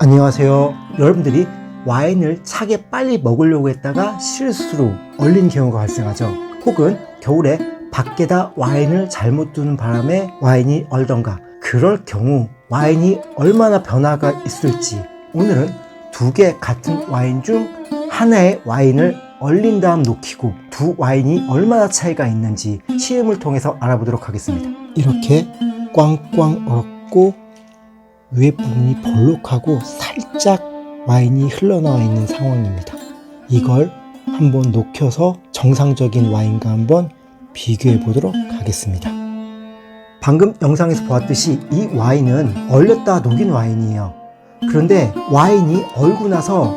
안녕하세요. 여러분들이 와인을 차게 빨리 먹으려고 했다가 실수로 얼린 경우가 발생하죠. 혹은 겨울에 밖에다 와인을 잘못 두는 바람에 와인이 얼던가, 그럴 경우 와인이 얼마나 변화가 있을지, 오늘은 두 개 같은 와인 중 하나의 와인을 얼린 다음 녹이고 두 와인이 얼마나 차이가 있는지 시음을 통해서 알아보도록 하겠습니다. 이렇게 꽝꽝 얼었고 위에 부분이 볼록하고 살짝 와인이 흘러나와 있는 상황입니다. 이걸 한번 녹여서 정상적인 와인과 한번 비교해 보도록 하겠습니다. 방금 영상에서 보았듯이 이 와인은 얼렸다 녹인 와인이에요. 그런데 와인이 얼고 나서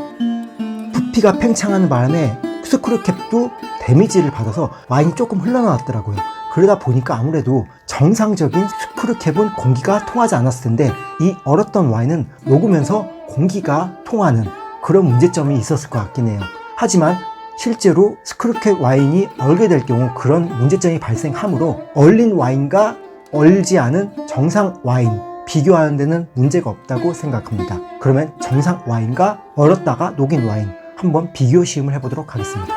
부피가 팽창하는 바람에 스크류캡도 데미지를 받아서 와인이 조금 흘러나왔더라고요. 그러다 보니까 아무래도 정상적인 스크류캡은 공기가 통하지 않았을 텐데 이 얼었던 와인은 녹으면서 공기가 통하는 그런 문제점이 있었을 것 같긴 해요. 하지만 실제로 스크류캡 와인이 얼게 될 경우 그런 문제점이 발생하므로 얼린 와인과 얼지 않은 정상 와인 비교하는 데는 문제가 없다고 생각합니다. 그러면 정상 와인과 얼었다가 녹인 와인 한번 비교 시음을 해보도록 하겠습니다.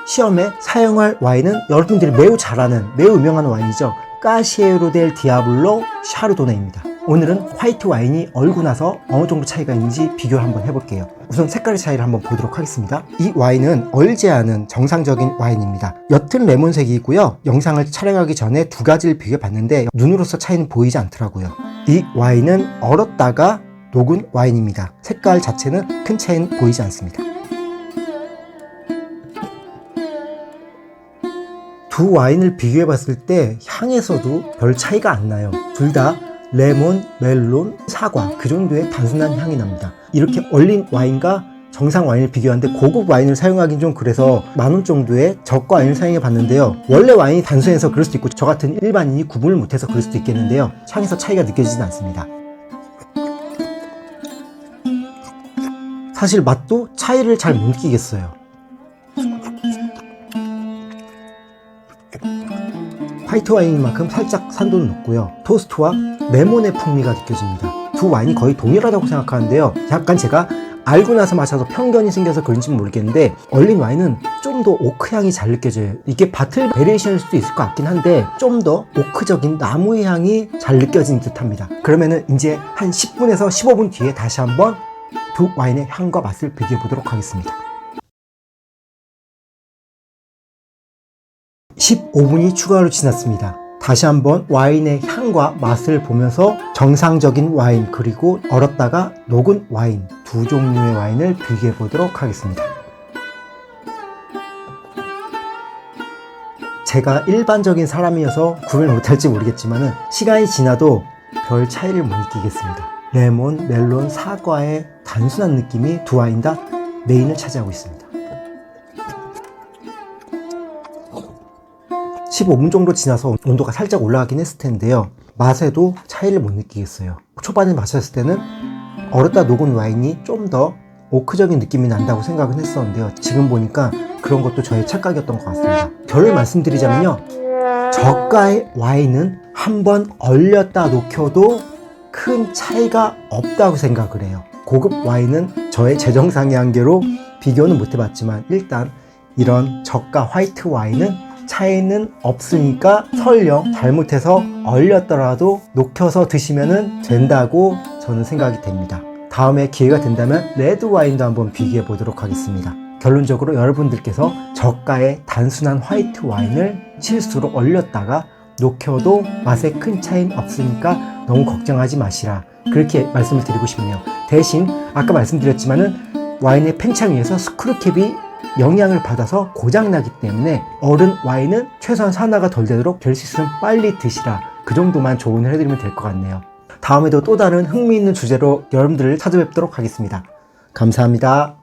시험에 사용할 와인은 여러분들이 매우 잘 아는 매우 유명한 와인이죠. 까시에로 델 디아블로 샤르도네입니다. 오늘은 화이트 와인이 얼고 나서 어느 정도 차이가 있는지 비교를 한번 해볼게요. 우선 색깔의 차이를 한번 보도록 하겠습니다. 이 와인은 얼지 않은 정상적인 와인입니다. 옅은 레몬색이고요. 영상을 촬영하기 전에 두 가지를 비교해봤는데 눈으로서 차이는 보이지 않더라고요. 이 와인은 얼었다가 녹은 와인입니다. 색깔 자체는 큰 차이는 보이지 않습니다. 두 와인을 비교해 봤을 때 향에서도 별 차이가 안 나요. 둘 다 레몬, 멜론, 사과 그 정도의 단순한 향이 납니다. 이렇게 얼린 와인과 정상 와인을 비교하는데 고급 와인을 사용하긴 좀 그래서 10,000원 정도의 저가 와인을 사용해 봤는데요. 원래 와인이 단순해서 그럴 수도 있고 저 같은 일반인이 구분을 못해서 그럴 수도 있겠는데요. 향에서 차이가 느껴지진 않습니다. 사실 맛도 차이를 잘 못 느끼겠어요. 화이트 와인인 만큼 살짝 산도는 높고요. 토스트와 레몬의 풍미가 느껴집니다. 두 와인이 거의 동일하다고 생각하는데요. 약간 제가 알고 나서 마셔서 편견이 생겨서 그런지는 모르겠는데 얼린 와인은 좀 더 오크 향이 잘 느껴져요. 이게 바틀 베리에이션일 수도 있을 것 같긴 한데 좀 더 오크적인 나무의 향이 잘 느껴지는 듯 합니다. 그러면은 이제 한 10분에서 15분 뒤에 다시 한번 두 와인의 향과 맛을 비교해 보도록 하겠습니다. 15분이 추가로 지났습니다. 다시 한번 와인의 향과 맛을 보면서 정상적인 와인 그리고 얼었다가 녹은 와인 두 종류의 와인을 비교해 보도록 하겠습니다. 제가 일반적인 사람이어서 구별 못할지 모르겠지만 시간이 지나도 별 차이를 못 느끼겠습니다. 레몬, 멜론, 사과의 단순한 느낌이 두 와인 다 메인을 차지하고 있습니다. 15분 정도 지나서 온도가 살짝 올라가긴 했을 텐데요. 맛에도 차이를 못 느끼겠어요. 초반에 마셨을 때는 얼었다 녹은 와인이 좀 더 오크적인 느낌이 난다고 생각은 했었는데요. 지금 보니까 그런 것도 저의 착각이었던 것 같습니다. 결론을 말씀드리자면요. 저가의 와인은 한번 얼렸다 녹여도 큰 차이가 없다고 생각을 해요. 고급 와인은 저의 재정상의 한계로 비교는 못 해봤지만 일단 이런 저가 화이트 와인은 차이는 없으니까 설령 잘못해서 얼렸더라도 녹여서 드시면 된다고 저는 생각이 됩니다. 다음에 기회가 된다면 레드 와인도 한번 비교해 보도록 하겠습니다. 결론적으로 여러분들께서 저가의 단순한 화이트 와인을 실수로 얼렸다가 녹여도 맛에 큰 차이는 없으니까 너무 걱정하지 마시라, 그렇게 말씀을 드리고 싶네요. 대신 아까 말씀드렸지만은 와인의 팽창위에서 스크류캡이 영향을 받아서 고장나기 때문에 얼은 와인은 최소한 산화가 덜 되도록 될 수 있으면 빨리 드시라, 그 정도만 조언을 해드리면 될 것 같네요. 다음에도 또 다른 흥미있는 주제로 여러분들을 찾아뵙도록 하겠습니다. 감사합니다.